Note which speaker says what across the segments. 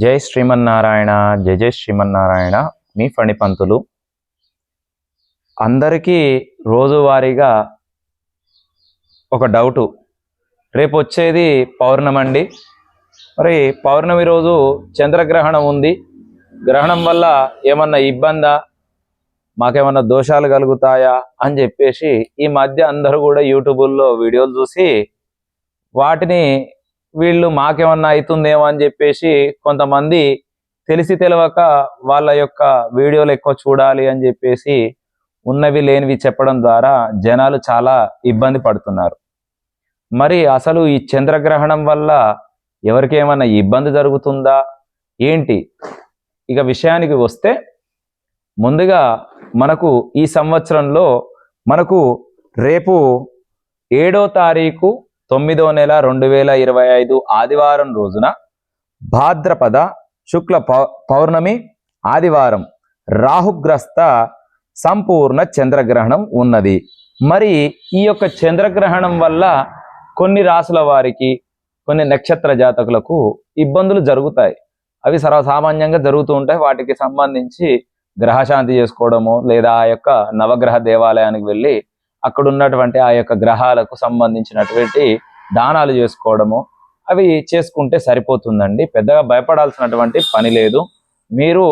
Speaker 1: జై శ్రీమన్నారాయణ. జయ జై శ్రీమన్నారాయణ. మీ ఫణిపంతులు. అందరికీ రోజువారీగా ఒక డౌటు, రేపు వచ్చేది పౌర్ణమండి. మరి పౌర్ణమి రోజు చంద్రగ్రహణం ఉంది. గ్రహణం వల్ల ఏమన్నా ఇబ్బందా, మాకేమన్నా దోషాలు కలుగుతాయా అని చెప్పేసి ఈ మధ్య అందరూ కూడా యూట్యూబుల్లో వీడియోలు చూసి వాటిని వీళ్ళు మాకేమన్నా అవుతుందేమో అని చెప్పేసి కొంతమంది తెలిసి తెలియక వాళ్ళ యొక్క వీడియోలు ఎక్కువ చూడాలి అని చెప్పేసి ఉన్నవి లేనివి చెప్పడం ద్వారా జనాలు చాలా ఇబ్బంది పడుతున్నారు. మరి అసలు ఈ చంద్రగ్రహణం వల్ల ఎవరికేమన్నా ఇబ్బంది జరుగుతుందా ఏంటి? ఇక విషయానికి వస్తే, ముందుగా మనకు ఈ సంవత్సరంలో మనకు రేపు 7వ తారీఖు 9వ నెల 2025 ఆదివారం రోజున భాద్రపద శుక్ల పౌర్ణమి ఆదివారం రాహుగ్రస్త సంపూర్ణ చంద్రగ్రహణం ఉన్నది. మరి ఈ యొక్క చంద్రగ్రహణం వల్ల కొన్ని రాసుల వారికి, కొన్ని నక్షత్ర జాతకులకు ఇబ్బందులు జరుగుతాయి. అవి సర్వసామాన్యంగా జరుగుతూ ఉంటాయి. వాటికి సంబంధించి గ్రహశాంతి చేసుకోవడము, లేదా ఆ యొక్క నవగ్రహ దేవాలయానికి వెళ్ళి అక్కడ ఉన్నటువంటి ఆ యొక్క గ్రహాలకు సంబంధించినటువంటి దానాలు చేసుకోవడము, అవి చేసుకుంటే సరిపోతుందండి. పెద్దగా భయపడాల్సినటువంటి పని లేదు. మీరు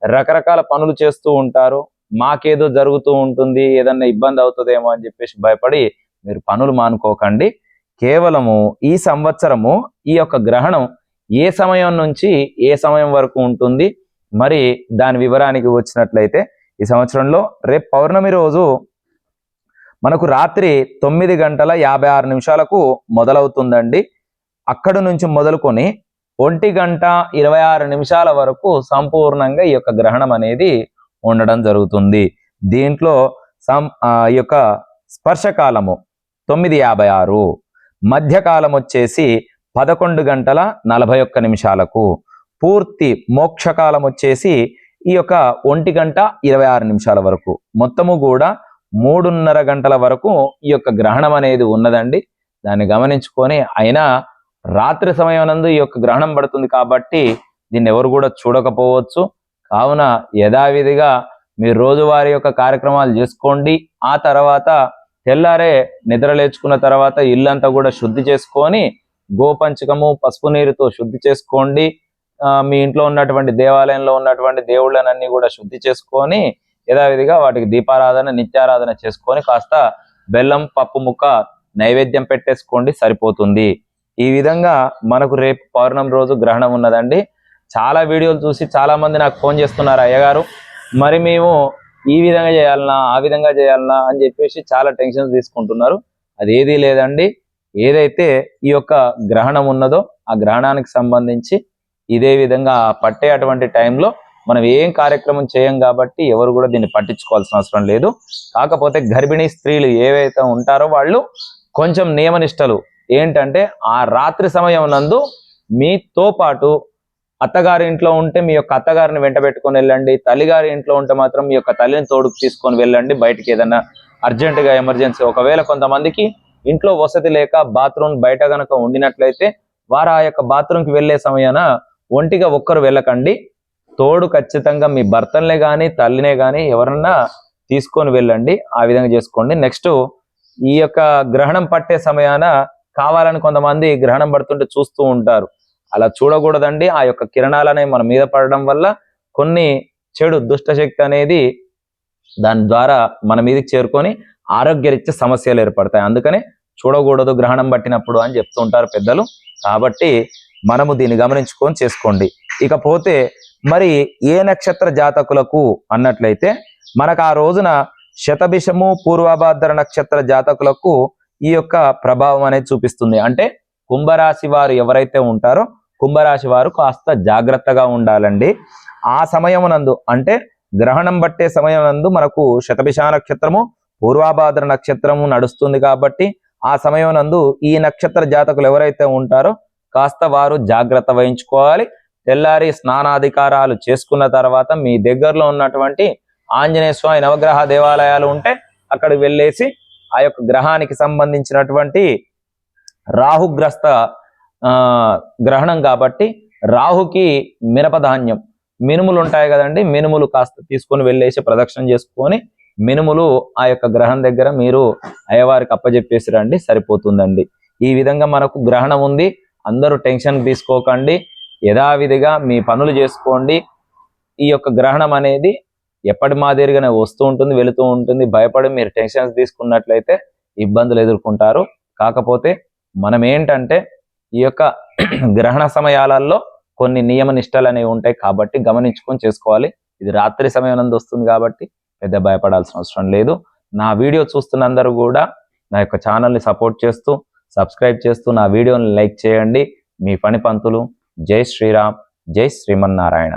Speaker 1: రకరకాల పనులు చేస్తూ ఉంటారు, మాకేదో జరుగుతూ ఉంటుంది, ఏదన్నా ఇబ్బంది అవుతుందేమో అని చెప్పేసి భయపడి మీరు పనులు మానుకోకండి. కేవలము ఈ సంవత్సరము ఈ యొక్క గ్రహణం ఏ సమయం నుంచి ఏ సమయం వరకు ఉంటుంది, మరి దాని వివరానికి వచ్చినట్లయితే, ఈ సంవత్సరంలో రేపు పౌర్ణమి రోజు మనకు రాత్రి 9:56 మొదలవుతుందండి. అక్కడి నుంచి మొదలుకొని 1:26 వరకు సంపూర్ణంగా ఈ యొక్క గ్రహణం అనేది ఉండడం జరుగుతుంది. దీంట్లో ఈ యొక్క స్పర్శకాలము 9:56, మధ్యకాలం వచ్చేసి 11:41, పూర్తి మోక్షకాలం వచ్చేసి ఈ యొక్క 1:26 వరకు, మొత్తము కూడా 3:30 గంటల వరకు ఈ యొక్క గ్రహణం అనేది ఉన్నదండి. దాన్ని గమనించుకొని, అయినా రాత్రి సమయం నందు ఈ యొక్క గ్రహణం పడుతుంది కాబట్టి దీన్ని ఎవరు కూడా చూడకపోవచ్చు. కావున యథావిధిగా మీరు రోజువారీ యొక్క కార్యక్రమాలు చేసుకోండి. ఆ తర్వాత తెల్లారే నిద్ర లేచుకున్న తర్వాత ఇల్లంతా కూడా శుద్ధి చేసుకొని గోపంచకము, పసుపు నీరుతో శుద్ధి చేసుకోండి. మీ ఇంట్లో ఉన్నటువంటి దేవాలయంలో ఉన్నటువంటి దేవుళ్ళనన్నీ కూడా శుద్ధి చేసుకొని యథావిధిగా వాటికి దీపారాధన, నిత్యారాధన చేసుకొని కాస్త బెల్లం, పప్పు ముక్క నైవేద్యం పెట్టేసుకోండి, సరిపోతుంది. ఈ విధంగా మనకు రేపు పౌర్ణమి రోజు గ్రహణం ఉన్నదండి. చాలా వీడియోలు చూసి చాలా మంది నాకు ఫోన్ చేస్తున్నారు, అయ్యగారు మరి మేము ఈ విధంగా చేయాలన్నా, ఆ విధంగా చేయాలన్నా అని చెప్పేసి చాలా టెన్షన్స్ తీసుకుంటున్నారు. అది ఏదీ లేదండి. ఏదైతే ఈ యొక్క గ్రహణం ఉన్నదో ఆ గ్రహణానికి సంబంధించి ఇదే విధంగా పట్టే అటువంటి టైంలో మనం ఏం కార్యక్రమం చేయం కాబట్టి ఎవరు కూడా దీన్ని పట్టించుకోవాల్సిన అవసరం లేదు. కాకపోతే గర్భిణీ స్త్రీలు ఏవైతే ఉంటారో వాళ్ళు కొంచెం నియమనిష్టలు ఏంటంటే, ఆ రాత్రి సమయం నందు మీతో పాటు అత్తగారి ఇంట్లో ఉంటే మీ యొక్క అత్తగారిని వెంట పెట్టుకొని వెళ్ళండి. తల్లిగారి ఇంట్లో ఉంటే మాత్రం మీ యొక్క తల్లిని తోడుకు తీసుకొని వెళ్ళండి. బయటికి ఏదైనా అర్జెంటుగా ఎమర్జెన్సీ, ఒకవేళ కొంతమందికి ఇంట్లో వసతి లేక బాత్రూమ్ బయట గనక ఉండినట్లయితే వారు ఆ యొక్క బాత్రూమ్కి వెళ్ళే సమయాన ఒంటిగా ఒక్కరు వెళ్ళకండి. తోడు ఖచ్చితంగా మీ భర్తలనే కానీ తల్లినే కానీ ఎవరన్నా తీసుకొని వెళ్ళండి. ఆ విధంగా చేసుకోండి. నెక్స్ట్, ఈ యొక్క గ్రహణం పట్టే సమయాన కావాలని కొంతమంది గ్రహణం పడుతుంటే చూస్తూ ఉంటారు. అలా చూడకూడదండి. ఆ యొక్క కిరణాలనే మన మీద పడడం వల్ల కొన్ని చెడు దుష్టశక్తి అనేది దాని ద్వారా మన మీదకి చేరుకొని ఆరోగ్యరీత్యా సమస్యలు ఏర్పడతాయి. అందుకనే చూడకూడదు గ్రహణం పట్టినప్పుడు అని చెప్తూ ఉంటారు పెద్దలు. కాబట్టి మనము దీన్ని గమనించుకొని చేసుకోండి. ఇకపోతే మరి ఏ నక్షత్ర జాతకులకు అన్నట్లయితే, మనకు ఆ రోజున శతభిషము, పూర్వభాద్ర నక్షత్ర జాతకులకు ఈ యొక్క ప్రభావం అనేది చూపిస్తుంది. అంటే కుంభరాశి వారు ఎవరైతే ఉంటారో కుంభరాశి వారు కాస్త జాగ్రత్తగా ఉండాలండి. ఆ సమయమునందు అంటే గ్రహణం పట్టే సమయం నందు మనకు శతభిష నక్షత్రము, పూర్వభాద్ర నక్షత్రము నడుస్తుంది కాబట్టి ఆ సమయం నందు ఈ నక్షత్ర జాతకులు ఎవరైతే ఉంటారో కాస్త వారు జాగ్రత్త వహించుకోవాలి. తెల్లారి స్నానాధికారాలు చేసుకున్న తర్వాత మీ దగ్గరలో ఉన్నటువంటి ఆంజనేయ స్వామి నవగ్రహ దేవాలయాలు ఉంటే అక్కడికి వెళ్ళేసి ఆ యొక్క గ్రహానికి సంబంధించినటువంటి రాహుగ్రస్త గ్రహణం కాబట్టి రాహుకి మినపధాన్యం మినుములు ఉంటాయి కదండి, మినుములు కాస్త తీసుకొని వెళ్ళేసి ప్రదక్షిణ చేసుకొని మినుములు ఆ యొక్క గ్రహం దగ్గర మీరు అయ్యవారికి అప్పచెప్పేసి రండి, సరిపోతుందండి. ఈ విధంగా మనకు గ్రహణం ఉంది, అందరూ టెన్షన్ తీసుకోకండి, యథావిధిగా మీ పనులు చేసుకోండి. ఈ యొక్క గ్రహణం అనేది ఎప్పటి మాదిరిగానే వస్తూ ఉంటుంది, వెళుతూ ఉంటుంది. భయపడి మీరు టెన్షన్స్ తీసుకున్నట్లయితే ఇబ్బందులు ఎదుర్కొంటారు. కాకపోతే మనం ఏంటంటే ఈ యొక్క గ్రహణ సమయాలలో కొన్ని నియమ నిష్టలు అనేవి ఉంటాయి కాబట్టి గమనించుకొని చేసుకోవాలి. ఇది రాత్రి సమయం నందు వస్తుంది కాబట్టి పెద్ద భయపడాల్సిన అవసరం లేదు. నా వీడియో చూస్తున్న అందరూ కూడా నా యొక్క ఛానల్ని సపోర్ట్ చేస్తూ సబ్స్క్రైబ్ చేస్తూ నా వీడియోని లైక్ చేయండి. మీ పని పంతులు. జై శ్రీరామ్, జై శ్రీమన్నారాయణ.